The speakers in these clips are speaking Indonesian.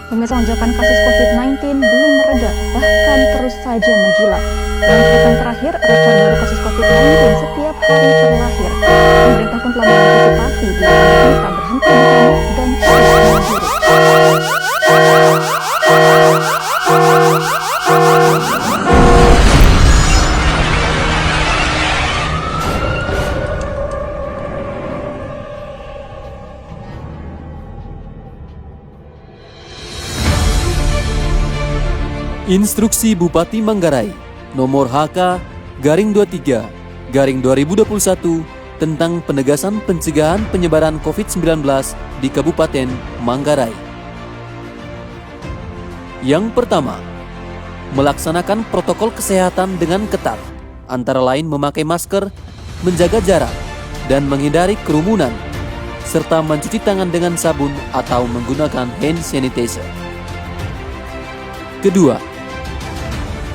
Pemirsa, lonjakan kasus COVID-19 belum mereda, bahkan terus saja menggila. Dalam sepekan terakhir, rekor baru kasus COVID-19 setiap hari terlahir. Pemerintah pun telah mengantisipasi bila pandemi tak berhenti bertambah dan terus menggila. Instruksi Bupati Manggarai nomor HK-23/2021 tentang penegasan pencegahan penyebaran COVID-19 di Kabupaten Manggarai. Yang pertama, melaksanakan protokol kesehatan dengan ketat, antara lain memakai masker, menjaga jarak, dan menghindari kerumunan, serta mencuci tangan dengan sabun atau menggunakan hand sanitizer. Kedua,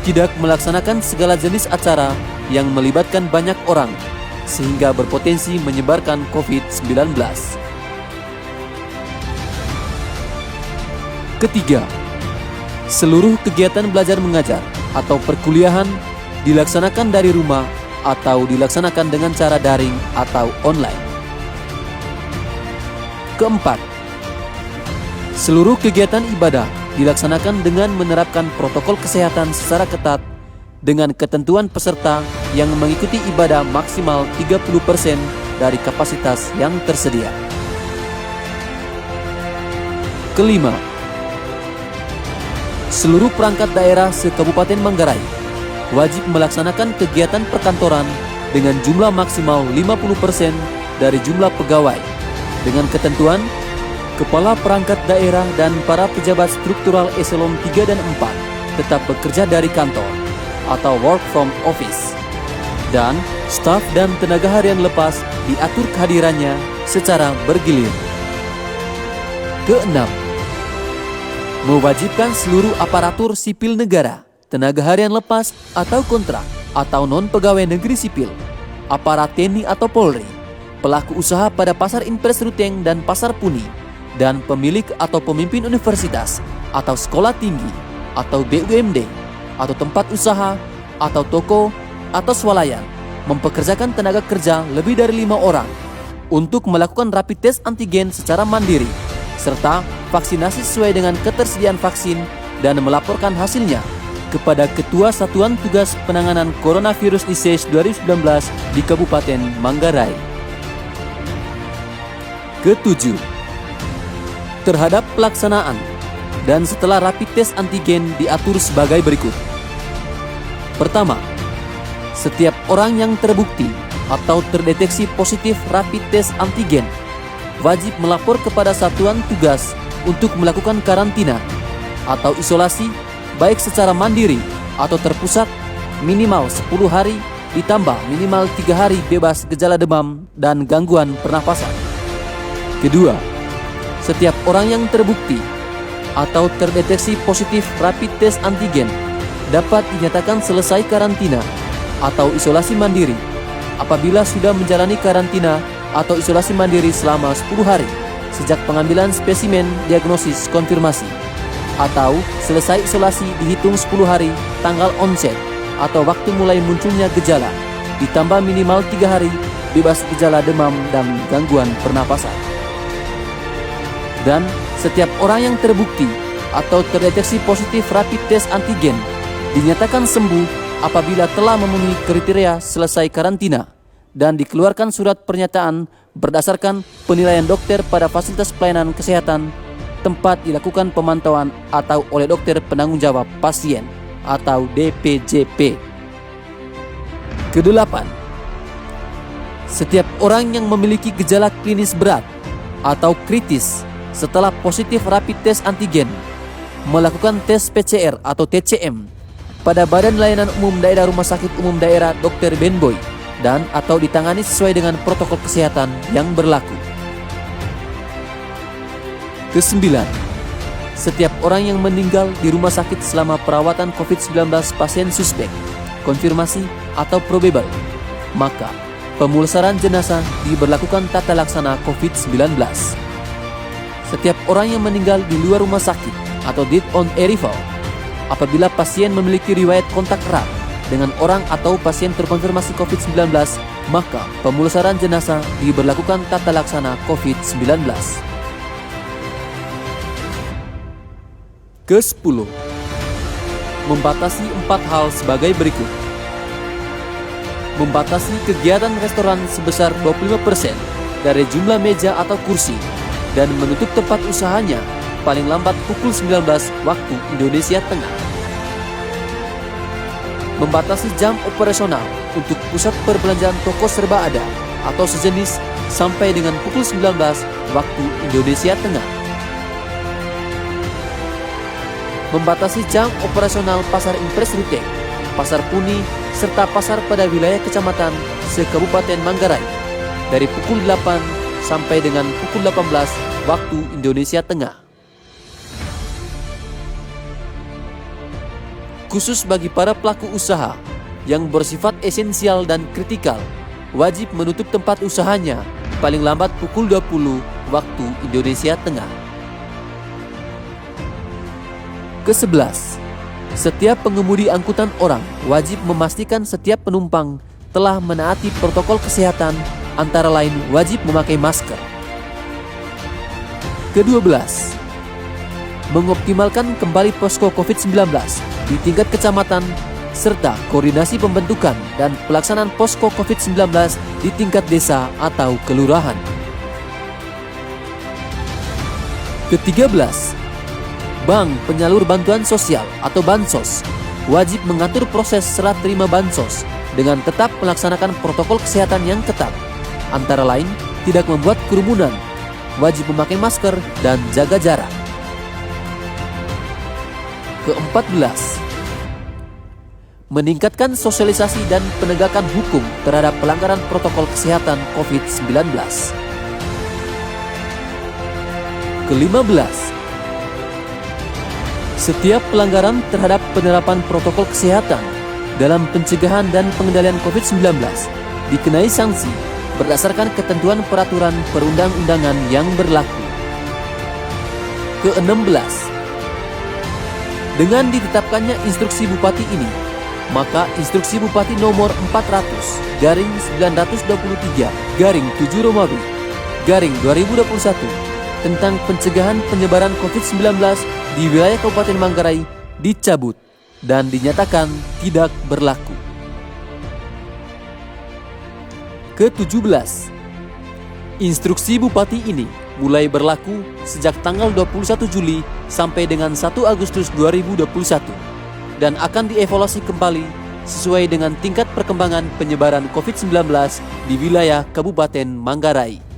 tidak melaksanakan segala jenis acara yang melibatkan banyak orang sehingga berpotensi menyebarkan COVID-19. Ketiga, seluruh kegiatan belajar mengajar atau perkuliahan dilaksanakan dari rumah atau dilaksanakan dengan cara daring atau online. Keempat, seluruh kegiatan ibadah dilaksanakan dengan menerapkan protokol kesehatan secara ketat dengan ketentuan peserta yang mengikuti ibadah maksimal 30% dari kapasitas yang tersedia. Kelima, seluruh perangkat daerah se-Kabupaten Manggarai wajib melaksanakan kegiatan perkantoran dengan jumlah maksimal 50% dari jumlah pegawai dengan ketentuan Kepala perangkat daerah dan para pejabat struktural eselon 3 dan 4 tetap bekerja dari kantor atau work from office, dan staf dan tenaga harian lepas diatur kehadirannya secara bergilir. Keenam, mewajibkan seluruh aparatur sipil negara, tenaga harian lepas atau kontrak atau non-pegawai negeri sipil, aparat TNI atau Polri, pelaku usaha pada pasar Impres Ruteng dan pasar Puni, dan pemilik atau pemimpin universitas atau sekolah tinggi atau BUMD atau tempat usaha atau toko atau swalayan mempekerjakan tenaga kerja lebih dari 5 orang untuk melakukan rapid test antigen secara mandiri serta vaksinasi sesuai dengan ketersediaan vaksin dan melaporkan hasilnya kepada Ketua Satuan Tugas Penanganan Coronavirus Disease 2019 di Kabupaten Manggarai. Ketujuh, terhadap pelaksanaan dan setelah rapid test antigen diatur sebagai berikut. Pertama, setiap orang yang terbukti atau terdeteksi positif rapid test antigen wajib melapor kepada satuan tugas untuk melakukan karantina atau isolasi baik secara mandiri atau terpusat minimal 10 hari ditambah minimal 3 hari bebas gejala demam dan gangguan pernapasan. Kedua, setiap orang yang terbukti atau terdeteksi positif rapid test antigen dapat dinyatakan selesai karantina atau isolasi mandiri apabila sudah menjalani karantina atau isolasi mandiri selama 10 hari sejak pengambilan spesimen diagnosis konfirmasi atau selesai isolasi dihitung 10 hari tanggal onset atau waktu mulai munculnya gejala ditambah minimal 3 hari bebas gejala demam dan gangguan pernapasan. Dan setiap orang yang terbukti atau terdeteksi positif rapid test antigen dinyatakan sembuh apabila telah memenuhi kriteria selesai karantina dan dikeluarkan surat pernyataan berdasarkan penilaian dokter pada fasilitas pelayanan kesehatan tempat dilakukan pemantauan atau oleh dokter penanggung jawab pasien atau DPJP. Kedelapan, setiap orang yang memiliki gejala klinis berat atau kritis setelah positif rapid test antigen melakukan tes PCR atau TCM pada Badan Layanan Umum Daerah Rumah Sakit Umum Daerah Dr. Benboy dan atau ditangani sesuai dengan protokol kesehatan yang berlaku. Kesembilan, setiap orang yang meninggal di rumah sakit selama perawatan COVID-19 pasien suspek, konfirmasi atau probable, maka pemulasaran jenazah diberlakukan tata laksana COVID-19. Setiap orang yang meninggal di luar rumah sakit atau death on arrival apabila pasien memiliki riwayat kontak erat dengan orang atau pasien terkonfirmasi COVID-19, maka pemulasaran jenazah diberlakukan tata laksana COVID-19. Ke-10. Membatasi 4 hal sebagai berikut. Membatasi kegiatan restoran sebesar 25% dari jumlah meja atau kursi dan menutup tempat usahanya paling lambat pukul 19 waktu Indonesia Tengah. Membatasi jam operasional untuk pusat perbelanjaan toko serba ada atau sejenis sampai dengan pukul 19 waktu Indonesia Tengah. Membatasi jam operasional pasar impres retail, pasar puni, serta pasar pada wilayah kecamatan se-Kabupaten Manggarai dari pukul 8 sampai dengan pukul 18 waktu Indonesia Tengah. Khusus bagi para pelaku usaha yang bersifat esensial dan kritikal, wajib menutup tempat usahanya paling lambat pukul 20 waktu Indonesia Tengah. Ke-11. Setiap pengemudi angkutan orang wajib memastikan setiap penumpang telah menaati protokol kesehatan, antara lain wajib memakai masker. Ke-12. Mengoptimalkan kembali posko COVID-19 di tingkat kecamatan serta koordinasi pembentukan dan pelaksanaan posko COVID-19 di tingkat desa atau kelurahan. Ke-13. Bank penyalur bantuan sosial atau Bansos wajib mengatur proses serah terima Bansos dengan tetap melaksanakan protokol kesehatan yang ketat, antara lain tidak membuat kerumunan, wajib memakai masker dan jaga jarak. Ke-14. Meningkatkan sosialisasi dan penegakan hukum terhadap pelanggaran protokol kesehatan COVID-19. Ke-15. Setiap pelanggaran terhadap penerapan protokol kesehatan dalam pencegahan dan pengendalian COVID-19 dikenai sanksi berdasarkan ketentuan peraturan perundang-undangan yang berlaku. Ke-16. Dengan ditetapkannya instruksi Bupati ini, maka instruksi Bupati nomor 400/923/7 tentang pencegahan penyebaran COVID-19 di wilayah Kabupaten Manggarai dicabut dan dinyatakan tidak berlaku. Ke-17. Instruksi Bupati ini mulai berlaku sejak tanggal 21 Juli sampai dengan 1 Agustus 2021 dan akan dievaluasi kembali sesuai dengan tingkat perkembangan penyebaran COVID-19 di wilayah Kabupaten Manggarai.